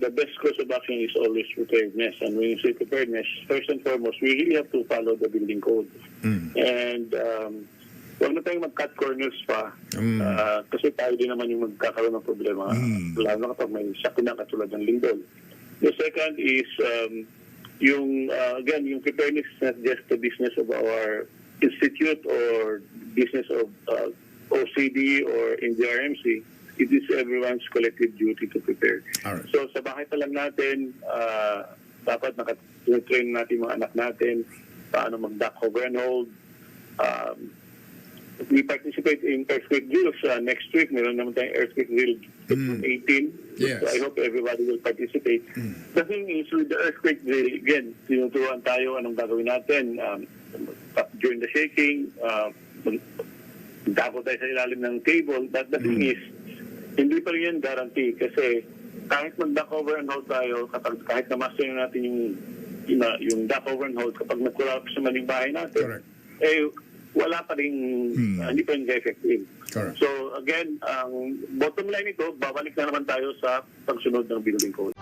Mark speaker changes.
Speaker 1: The best course of action is always preparedness. And when you say preparedness, first and foremost, we really have to follow the building code. And huwag na tayong mag-cut corners pa. Kasi tayo din naman yung magkakaroon ng problema. Lalo na kapag may sakuna katulad ng lindol. The second is, again, yung preparedness is not just the business of our institute or business of OCD or NDRMC. It is everyone's collective duty to prepare.
Speaker 2: Alright.
Speaker 1: So sa bahay pa lang natin, dapat nakatrain natin mga anak natin paano mag-duck over and hold. We participate in earthquake drills. Next week, meron naman tayong earthquake drill 18.
Speaker 2: Yes.
Speaker 1: So I hope everybody will participate. The thing is, with the earthquake drill, again, tinuturuan tayo anong gagawin natin. During the shaking, dago tayo sa ilalim ng cable. But the thing is, hindi pa rin yan guarantee kasi kahit mag-duck over and hold tayo, kahit na-master natin yung duck over and hold, kapag nag-collapse sa maling bahay natin, wala pa rin, hindi pa rin effective.
Speaker 2: Correct.
Speaker 1: So again, ang bottom line ito, babalik na naman tayo sa pagsunod ng building code.